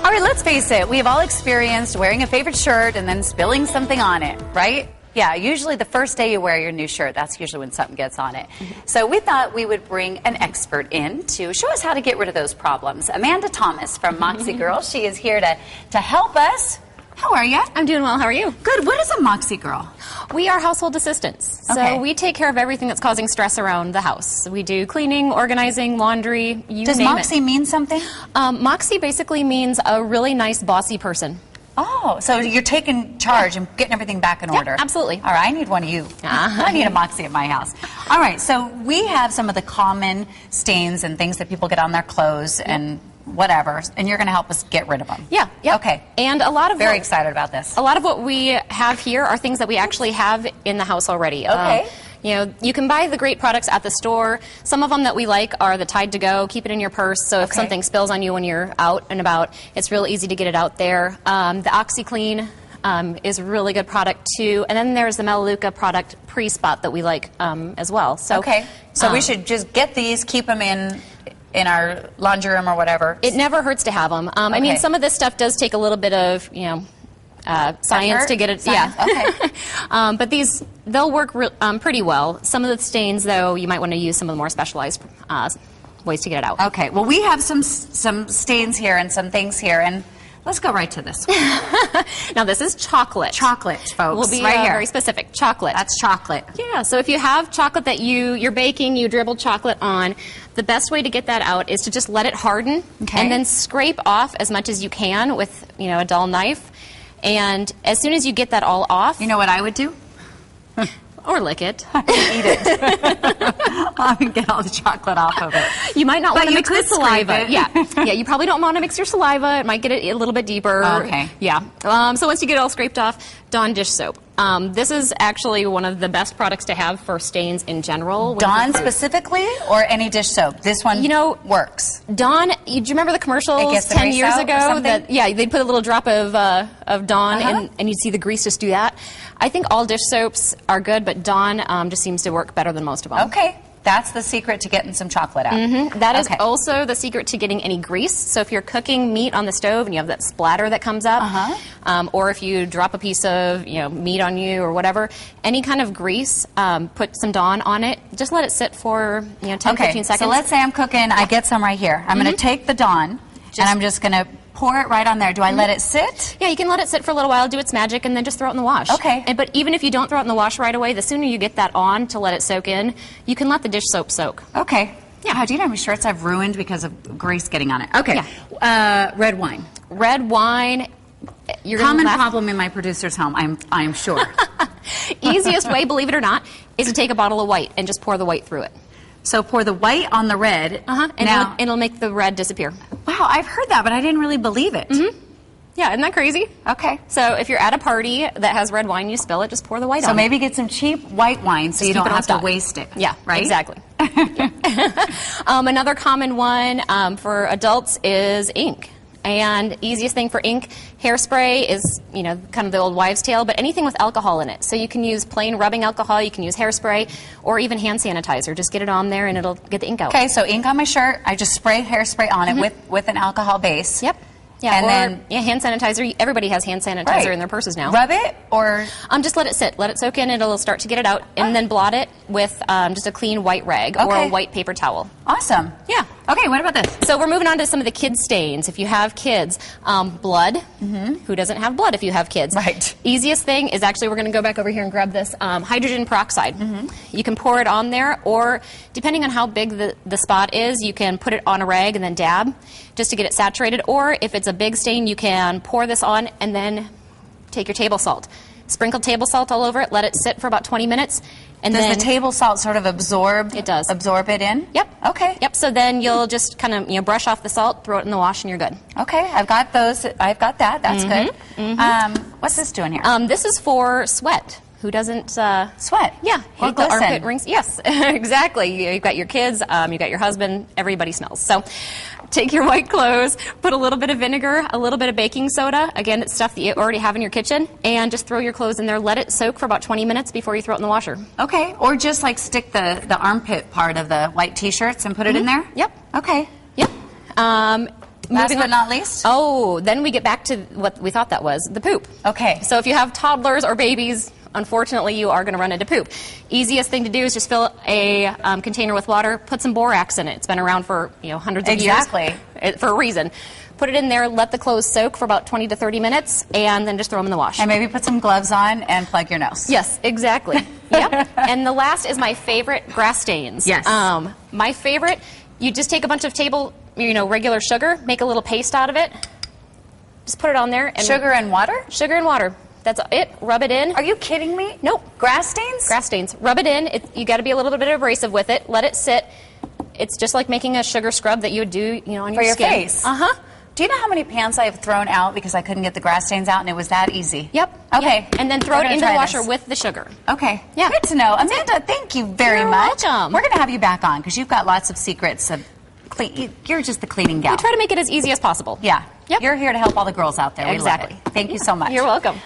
All right, let's face it. We have all experienced wearing a favorite shirt and then spilling something on it, right? Yeah, usually the first day you wear your new shirt, that's usually when something gets on it. So we thought we would bring an expert in to show us how to get rid of those problems. Amanda Thomas from Moxie Girl. She is here to help us. How are you? I'm doing well. How are you? Good. What is a Moxie Girl? We are household assistants. So we take care of everything that's causing stress around the house. We do cleaning, organizing, laundry, you Does name Moxie mean something? Moxie basically means a really nice, bossy person. Oh, so you're taking charge and getting everything back in order. Absolutely. All right, I need one of you. I need a Moxie at my house. All right, so we have some of the common stains and things that people get on their clothes and whatever, and you're going to help us get rid of them. Yeah. Okay. And a lot of very excited about this. A lot of what we have here are things that we actually have in the house already. Okay. You know, you can buy the great products at the store. Some of them that we like are the Tide to Go. Keep it in your purse, so if something spills on you when you're out and about, it's real easy to get it out there. The OxyClean is a really good product too. And then there's the Melaleuca product pre-spot that we like as well. So, so we should just get these, keep them in our laundry room or whatever. It never hurts to have them. I mean, some of this stuff does take a little bit of, you know, science to get it. Science. Yeah. Okay. But these, they'll work pretty well. Some of the stains, though, you might want to use some of the more specialized ways to get it out. Okay. Well, we have some stains here and some things here, and let's go right to this one. Now, this is chocolate. Chocolate, folks. We'll be right here. Very specific. Chocolate. That's chocolate. Yeah. So if you have chocolate that you're baking, you dribbled chocolate on, the best way to get that out is to just let it harden and then scrape off as much as you can with, you know, a dull knife. And as soon as you get that all off, you know what I would do? Or lick it. I would eat it. I would get all the chocolate off of it. You might not want to mix the saliva. Yeah, you probably don't want to mix your saliva. It might get it a little bit deeper. Okay. Yeah. So once you get it all scraped off, Dawn dish soap. This is actually one of the best products to have for stains in general. Dawn specifically, or any dish soap? This one, works. Dawn. Do you remember the commercials 10 years ago? That they'd put a little drop of Dawn, and you'd see the grease just do that. I think all dish soaps are good, but Dawn just seems to work better than most of them. Okay. That's the secret to getting some chocolate out. That is also the secret to getting any grease. So if you're cooking meat on the stove and you have that splatter that comes up, or if you drop a piece of meat on you or whatever, any kind of grease, put some Dawn on it. Just let it sit for 10, 15 seconds. So let's say I'm cooking. I get some right here. I'm going to take the Dawn and I'm just going to pour it right on there. Do I let it sit? Yeah, you can let it sit for a little while, do its magic, and then just throw it in the wash. Okay. But even if you don't throw it in the wash right away, the sooner you get that on to let it soak in, you can let the dish soap soak. Okay. Yeah. Do you know how many shirts I've ruined because of grease getting on it? Okay. Yeah. Red wine. Red wine. Common problem in my producer's home, I'm sure. Easiest way, believe it or not, is to take a bottle of white and just pour the white through it. So pour the white on the red. And it'll make the red disappear. Wow, I've heard that, but I didn't really believe it. Yeah, isn't that crazy? Okay. So if you're at a party that has red wine, you spill it, just pour the white on. So maybe get some cheap white wine so you don't have to waste it. Yeah, right? Exactly. Another common one for adults is ink. And easiest thing for ink, hairspray is, kind of the old wives' tale, but anything with alcohol in it. So you can use plain rubbing alcohol, you can use hairspray, or even hand sanitizer. Just get it on there and it'll get the ink out. Okay, so ink on my shirt, I just spray hairspray on it with an alcohol base. Yep. Yeah, and then hand sanitizer. Everybody has hand sanitizer in their purses now. Rub it, or just let it sit. Let it soak in. It'll start to get it out, and then blot it with just a clean white rag or a white paper towel. Awesome. Yeah. Okay. What about this? So we're moving on to some of the kid stains. If you have kids, blood. Who doesn't have blood if you have kids? Right. Easiest thing is actually we're going to go back over here and grab this hydrogen peroxide. You can pour it on there, or depending on how big the spot is, you can put it on a rag and then dab just to get it saturated. Or if it's a big stain, you can pour this on and then take your table salt. Sprinkle table salt all over it, let it sit for about 20 minutes. And does the table salt sort of absorb? It does. Absorb it in? Yep. Okay. Yep, so then you'll just kind of brush off the salt, throw it in the wash, and you're good. Okay, I've got those. I've got that. That's good. What's this doing here? This is for sweat. Who doesn't sweat? Yeah, hate the armpit rings. Yes, exactly. You've got your kids, you've got your husband. Everybody smells. So take your white clothes, put a little bit of vinegar, a little bit of baking soda. Again, it's stuff that you already have in your kitchen, and just throw your clothes in there. Let it soak for about 20 minutes before you throw it in the washer. Okay, or just like stick the armpit part of the white T-shirts and put it in there. Yep. Okay. Yep. Last but not least? Oh, then we get back to what we thought that was, the poop. Okay. So if you have toddlers or babies, unfortunately, you are going to run into poop. Easiest thing to do is just fill a container with water, put some borax in it. It's been around for hundreds of years. For a reason. Put it in there, let the clothes soak for about 20 to 30 minutes, and then just throw them in the wash. And maybe put some gloves on and plug your nose. Yes, exactly. Yep. And the last is my favorite, grass stains. Yes. My favorite, you just take a bunch of regular sugar, make a little paste out of it, just put it on there. And sugar and water? Sugar and water. That's it. Rub it in. Are you kidding me? Nope. Grass stains? Grass stains. Rub it in. You got to be a little bit abrasive with it. Let it sit. It's just like making a sugar scrub that you would do, on your skin. Face. Uh-huh. Do you know how many pants I have thrown out because I couldn't get the grass stains out and it was that easy? Yep. Okay. Yep. And then throw it into the washer with the sugar. Okay. Yeah. Good to know. Amanda, thank you very much. Welcome. We're going to have you back on because you've got lots of secrets of you're just the cleaning gal. We try to make it as easy as possible. Yeah. Yep. You're here to help all the girls out there. Exactly. We love it. Thank you so much. You're welcome.